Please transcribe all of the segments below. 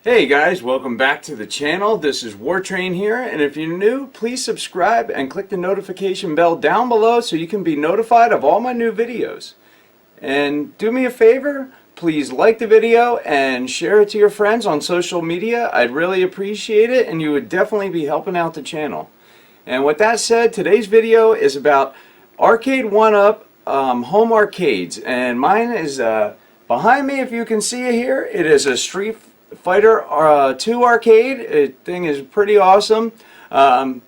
Hey guys, welcome back to the channel. This is Wartrain here, and if you're new, please subscribe and click the notification bell down below so you can be notified of all my new videos. And do me a favor, please like the video and share it to your friends on social media. I'd really appreciate it, and you would definitely be helping out the channel. And with that said, today's video is about Arcade1Up home arcades, and mine is behind me. If you can see it here, it is a Street Fighter 2 arcade. The thing is pretty awesome.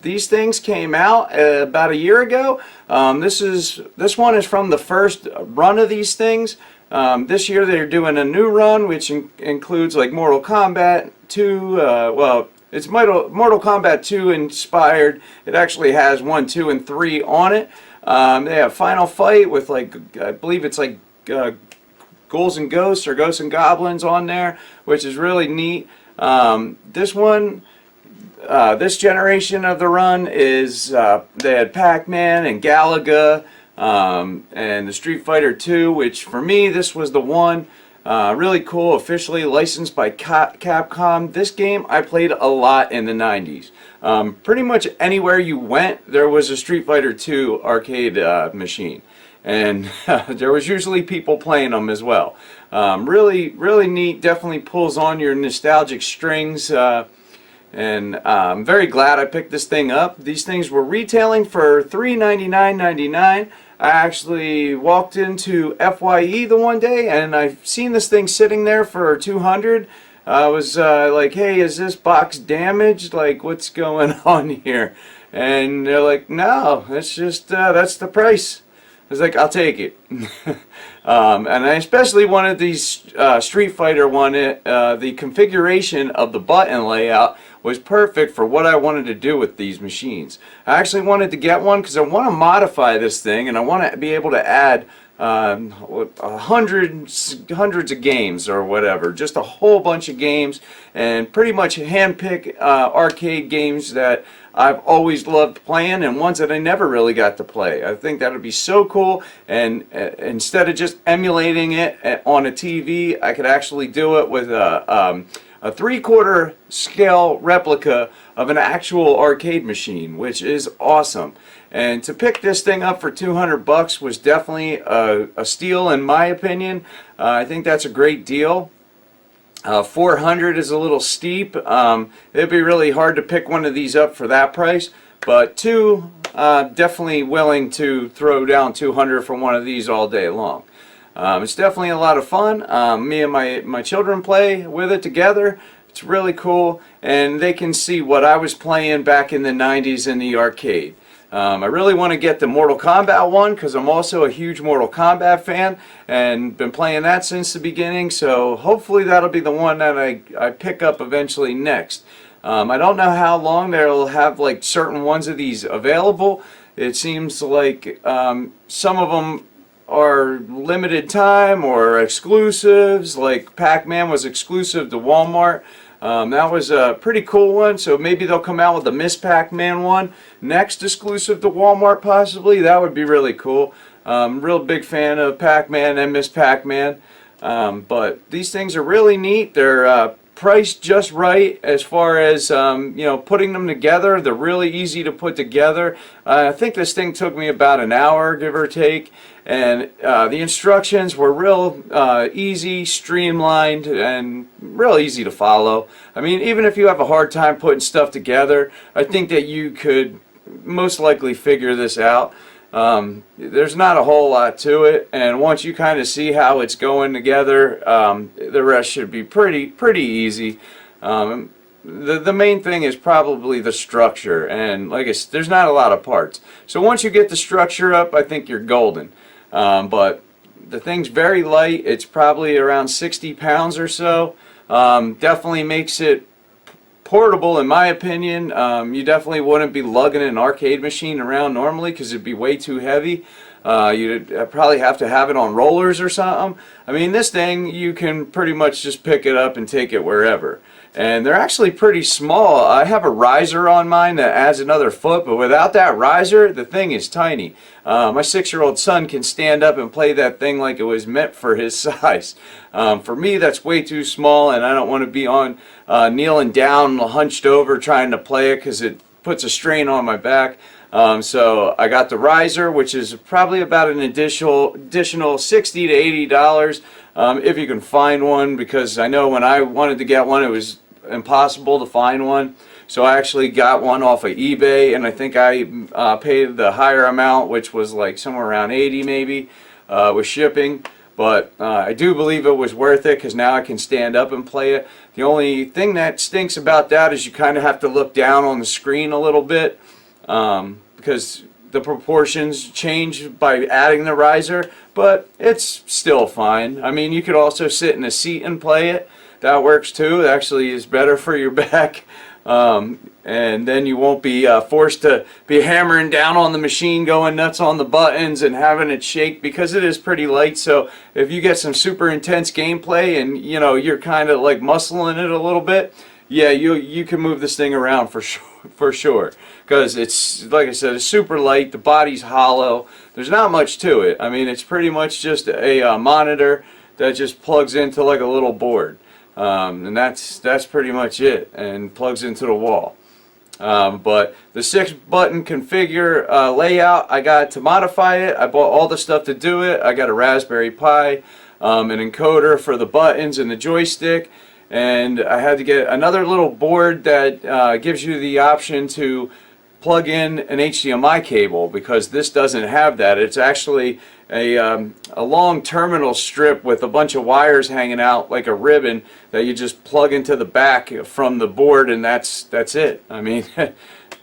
These things came out about a year ago. This one is from the first run of these things. This year they're doing a new run, which includes like Mortal Kombat 2. Well, it's Mortal Kombat 2 inspired. It actually has 1, 2, and 3 on it. They have Final Fight with, like, I believe it's like Ghouls and Ghosts or Ghosts and Goblins on there, which is really neat. This one, this generation of the run is, they had Pac-Man and Galaga, and the Street Fighter 2, which for me, this was the one. Really cool, officially licensed by Capcom. This game I played a lot in the 90s. Pretty much anywhere you went, there was a Street Fighter 2 arcade machine. And there was usually people playing them as well. Really neat. Definitely pulls on your nostalgic strings. And I'm very glad I picked this thing up. These things were retailing for $399.99. I actually walked into FYE the one day and I've seen this thing sitting there for $200. I was like, hey, is this box damaged? Like, what's going on here? And they're like, no, it's just, that's the price. I was like, I'll take it. And I especially wanted these Street Fighter one. The configuration of the button layout was perfect for what I wanted to do with these machines. I actually wanted to get one because I want to modify this thing and I want to be able to add hundreds of games or whatever, just a whole bunch of games, and pretty much handpick arcade games that I've always loved playing and ones that I never really got to play. I think that would be so cool, and instead of just emulating it on a TV, I could actually do it with a 3/4 scale replica of an actual arcade machine, which is awesome. And to pick this thing up for $200 was definitely a steal in my opinion. I think that's a great deal. 400 is a little steep. It'd be really hard to pick one of these up for that price, but definitely willing to throw down 200 for one of these all day long. It's definitely a lot of fun. Me and my children play with it together. It's really cool, and they can see what I was playing back in the 90s in the arcade. I really want to get the Mortal Kombat one because I'm also a huge Mortal Kombat fan and been playing that since the beginning, so hopefully that'll be the one that I pick up eventually next. I don't know how long they'll have like certain ones of these available. It seems like some of them are limited time or exclusives, like Pac-Man was exclusive to Walmart. That was a pretty cool one, so maybe they'll come out with the Miss Pac-Man one next, exclusive to Walmart possibly. That would be really cool. Real big fan of Pac-Man and Miss Pac-Man. But these things are really neat. They're priced just right as far as you know, putting them together. They're really easy to put together. I think this thing took me about an hour, give or take, and the instructions were real easy, streamlined, and real easy to follow. I mean, even if you have a hard time putting stuff together, I think that you could most likely figure this out. There's not a whole lot to it, and once you kind of see how it's going together, the rest should be pretty easy. The main thing is probably the structure, and like I said, there's not a lot of parts. So once you get the structure up, I think you're golden. But the thing's very light. It's probably around 60 pounds or so. Definitely makes it portable in my opinion. You definitely wouldn't be lugging an arcade machine around normally because it'd be way too heavy. You'd probably have to have it on rollers or something. I mean, this thing, you can pretty much just pick it up and take it wherever. And they're actually pretty small. I have a riser on mine that adds another foot, but without that riser, the thing is tiny. My 6-year-old son can stand up and play that thing like it was meant for his size. For me, that's way too small, and I don't want to be on kneeling down, hunched over, trying to play it because it puts a strain on my back. So I got the riser, which is probably about an additional $60 to $80 if you can find one, because I know when I wanted to get one, it was impossible to find one. So I actually got one off of eBay, and I think I paid the higher amount, which was like somewhere around 80 maybe, with shipping. But I do believe it was worth it because now I can stand up and play it. The only thing that stinks about that is you kind of have to look down on the screen a little bit, because the proportions change by adding the riser, but it's still fine. I mean, you could also sit in a seat and play it. That works too. It actually is better for your back. And then you won't be forced to be hammering down on the machine, going nuts on the buttons and having it shake, because it is pretty light. So if you get some super intense gameplay and you're kind of like muscling it a little bit, yeah, you can move this thing around for sure. Because it's, like I said, it's super light. The body's hollow. There's not much to it. I mean, it's pretty much just a monitor that just plugs into like a little board. And that's pretty much it, and plugs into the wall. But the 6-button configure layout, I got to modify it. I bought all the stuff to do it. I got a Raspberry Pi, an encoder for the buttons and the joystick, and I had to get another little board that gives you the option to plug in an HDMI cable, because this doesn't have that. It's actually a long terminal strip with a bunch of wires hanging out like a ribbon that you just plug into the back from the board, and that's it. I mean,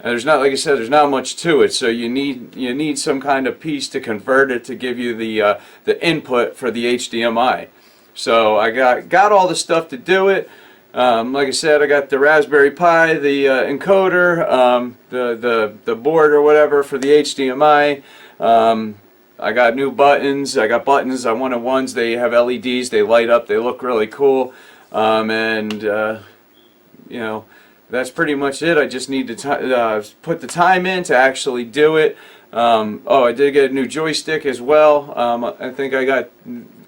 there's not, like I said, there's not much to it. So you need some kind of piece to convert it to give you the input for the HDMI. So I got all the stuff to do it. Like I said, I got the Raspberry Pi, the encoder, the board or whatever for the HDMI. I got new buttons. I got buttons. I wanted ones. They have LEDs. They light up. They look really cool. That's pretty much it. I just need to put the time in to actually do it. I did get a new joystick as well. I think I got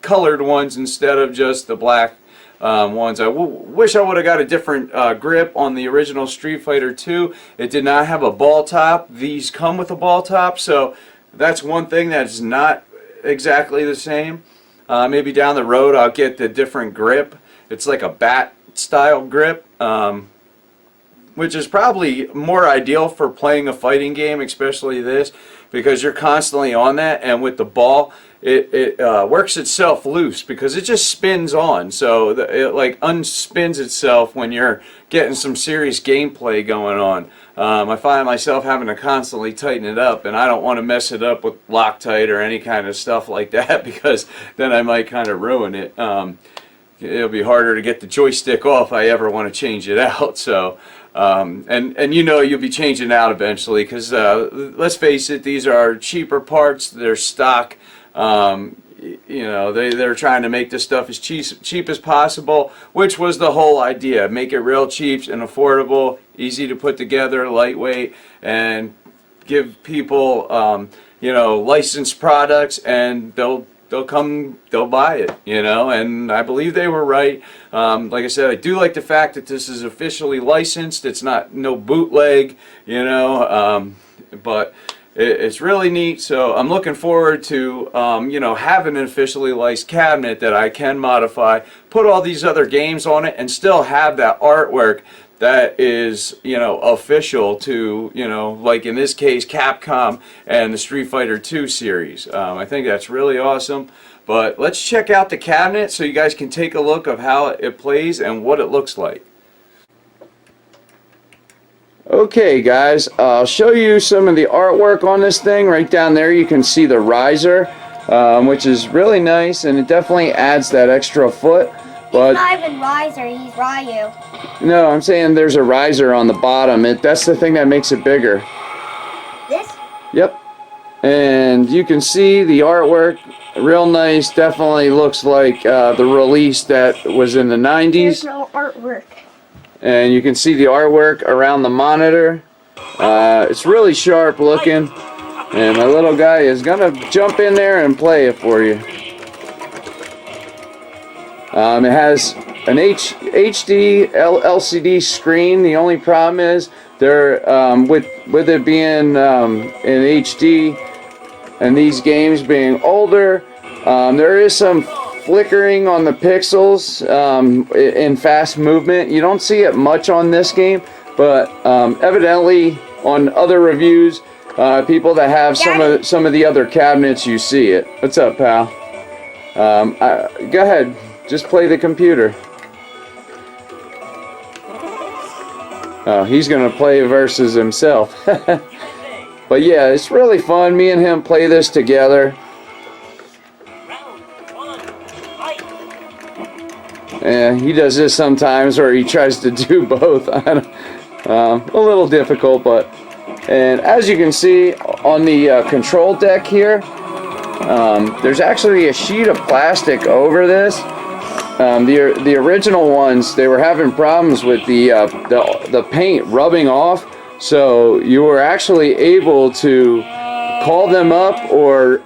colored ones instead of just the black ones. I wish I would have got a different grip on the original Street Fighter 2. It did not have a ball top. These come with a ball top, so that's one thing that's not exactly the same. Maybe down the road I'll get the different grip. It's like a bat style grip, which is probably more ideal for playing a fighting game, especially this, because you're constantly on that, and with the ball it works itself loose because it just spins on, so it like unspins itself when you're getting some serious gameplay going on. I find myself having to constantly tighten it up, and I don't want to mess it up with Loctite or any kind of stuff like that, because then I might kind of ruin it. It'll be harder to get the joystick off if I ever want to change it out. So and you'll be changing it out eventually, because let's face it, these are cheaper parts. They're stock. They're trying to make this stuff as cheap as possible, which was the whole idea. Make it real cheap and affordable, easy to put together, lightweight, and give people licensed products, and they'll buy it, and I believe they were right. Like I said, I do like the fact that this is officially licensed. It's no bootleg, but it's really neat. So I'm looking forward to having an officially licensed cabinet that I can modify, put all these other games on it, and still have that artwork that is official to like in this case Capcom and the Street Fighter 2 series. I think that's really awesome. But let's check out the cabinet so you guys can take a look of how it plays and what it looks like. Okay guys, I'll show you some of the artwork on this thing. Right down there you can see the riser, which is really nice, and it definitely adds that extra foot. But he's not even riser, he's Ryu. No, I'm saying there's a riser on the bottom. That's the thing that makes it bigger. This? Yep. And you can see the artwork, real nice. Definitely looks like the release that was in the 90s. There's no artwork. And you can see the artwork around the monitor. It's really sharp looking. And my little guy is gonna jump in there and play it for you. It has an HD LCD screen. The only problem is there, with it being in HD and these games being older, there is some flickering on the pixels in fast movement. You don't see it much on this game, but evidently on other reviews, people that have some of the other cabinets, you see it. What's up, pal? Go ahead, just play the computer. Oh, he's gonna play versus himself. But yeah, it's really fun. Me and him play this together. And he does this sometimes, or he tries to do both. A little difficult, but. And as you can see on the control deck here, there's actually a sheet of plastic over this. The original ones, they were having problems with the paint rubbing off, so you were actually able to call them up or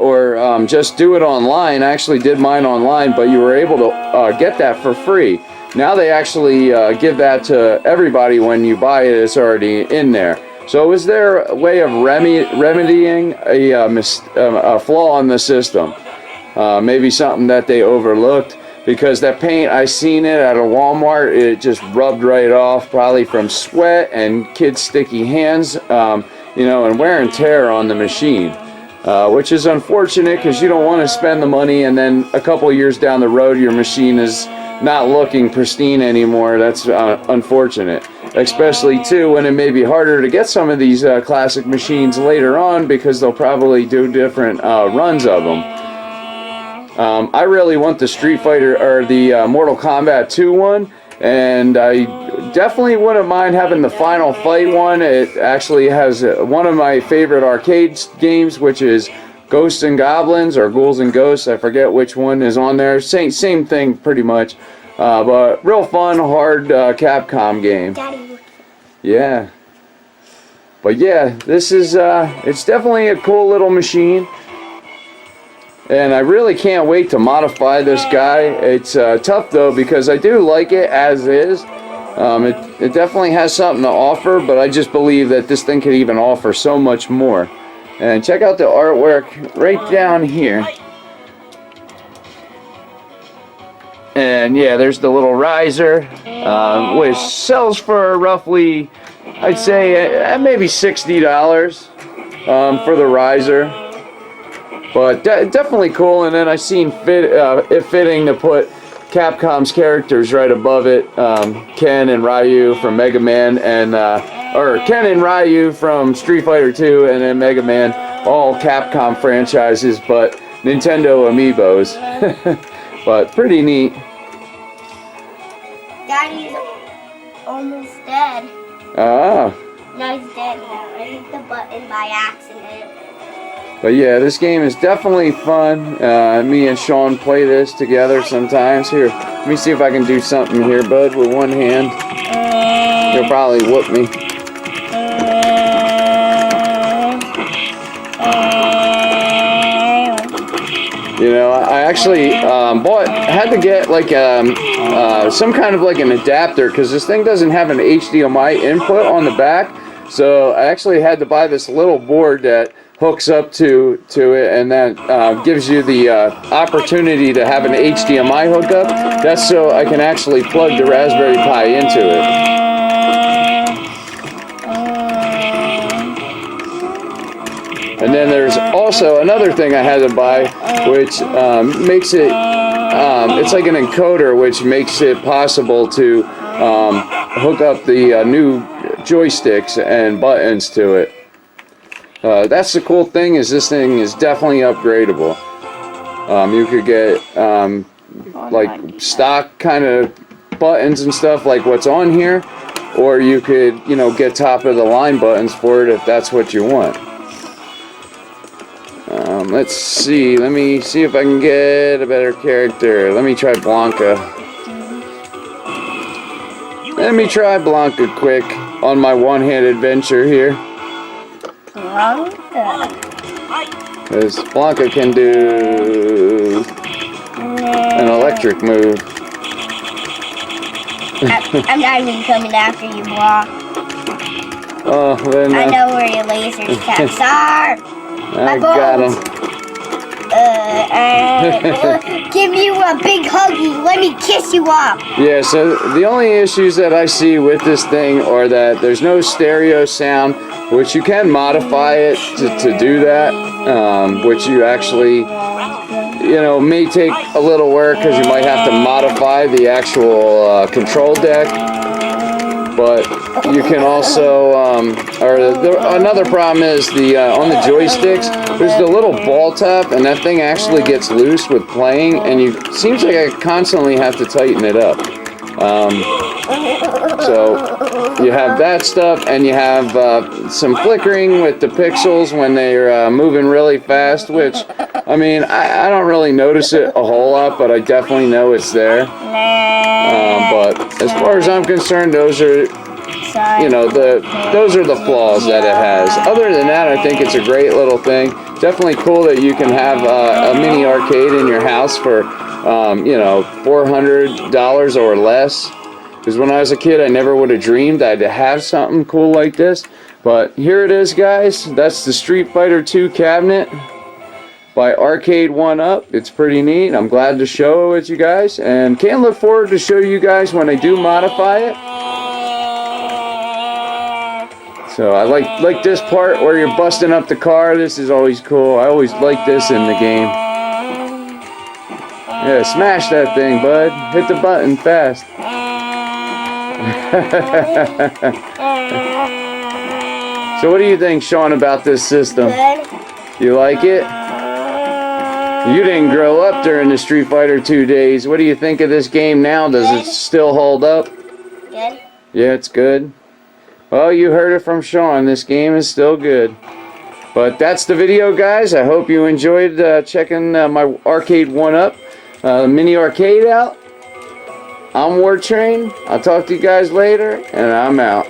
just do it online. I actually did mine online, but you were able to get that for free. Now they actually give that to everybody when you buy it. It's already in there. So is there a way of remedying a flaw in the system? Maybe something that they overlooked, because that paint, I seen it at a Walmart, it just rubbed right off, probably from sweat and kids' sticky hands, you know, and wear and tear on the machine. Which is unfortunate, because you don't want to spend the money and then a couple years down the road your machine is not looking pristine anymore. That's unfortunate. Especially too when it may be harder to get some of these classic machines later on, because they'll probably do different runs of them. I really want the Street Fighter or the Mortal Kombat 2 one, and I definitely wouldn't mind having the Final Fight one. It actually has one of my favorite arcade games, which is Ghosts and Goblins, or Ghouls and Ghosts. I forget which one is on there. Same thing pretty much. But real fun, hard Capcom game. Daddy. Yeah. But yeah, this is, it's definitely a cool little machine. And I really can't wait to modify this guy. It's tough though, because I do like it as is. It definitely has something to offer, but I just believe that this thing could even offer so much more. And check out the artwork right down here. And yeah, there's the little riser, which sells for roughly, I'd say, maybe $60 for the riser. But definitely cool. And then I seen it fitting to put Capcom's characters right above it. Ken and Ryu from Mega Man, and or Ken and Ryu from Street Fighter 2, and then Mega Man, all Capcom franchises, but Nintendo amiibos. But pretty neat. Daddy's almost dead. Ah. No, he's dead now. I hit the button by accident. But yeah, this game is definitely fun. Me and Sean play this together sometimes. Here, let me see if I can do something here, bud, with one hand. He'll probably whoop me. You know, I actually had to get like some kind of like an adapter, because this thing doesn't have an HDMI input on the back. So I actually had to buy this little board that hooks up to it, and that gives you the opportunity to have an HDMI hookup. That's so I can actually plug the Raspberry Pi into it. And then there's also another thing I had to buy, which makes it, it's like an encoder, which makes it possible to hook up the new joysticks and buttons to it. That's the cool thing, is this thing is definitely upgradable. You could get like stock kind of buttons and stuff like what's on here, or you could, you know, get top of the line buttons for it if that's what you want. Let's see. Let me see if I can get a better character. Let me try Blanca. Let me try Blanca quick on my one-handed adventure here. Blanca. Because Blanca can do an electric move. I'm not even coming after you, Blanc. Oh, then I know where your laser caps are. I got him. Give you a big huggy. Let me kiss you off. Yeah, so the only issues that I see with this thing are that there's no stereo sound, which you can modify it to do that, which you actually, you know, may take a little work because you might have to modify the actual control deck. But you can also, another problem is the on the joysticks, there's the little ball tap, and that thing actually gets loose with playing, and seems like I constantly have to tighten it up. So you have that stuff, and you have some flickering with the pixels when they're moving really fast, which, I mean, I don't really notice it a whole lot, but I definitely know it's there. But as far as I'm concerned, those are, you know, those are the flaws that it has. Other than that, I think it's a great little thing. Definitely cool that you can have a mini arcade in your house for, you know, $400 or less. Because when I was a kid, I never would have dreamed I'd have something cool like this. But here it is, guys. That's the Street Fighter 2 cabinet by Arcade1Up. It's pretty neat. I'm glad to show it with you guys, and can't look forward to show you guys when I do modify it. So I like this part where you're busting up the car. This is always cool. I always like this in the game. Yeah, smash that thing, bud. Hit the button fast. So what do you think, Sean, about this system? Good. You like it? You didn't grow up during the Street Fighter 2 days. What do you think of this game now? Does it still hold up? Good. Yeah, it's good. Well, you heard it from Sean. This game is still good. But that's the video, guys. I hope you enjoyed checking my Arcade1Up mini arcade out. I'm War Train. I'll talk to you guys later, and I'm out.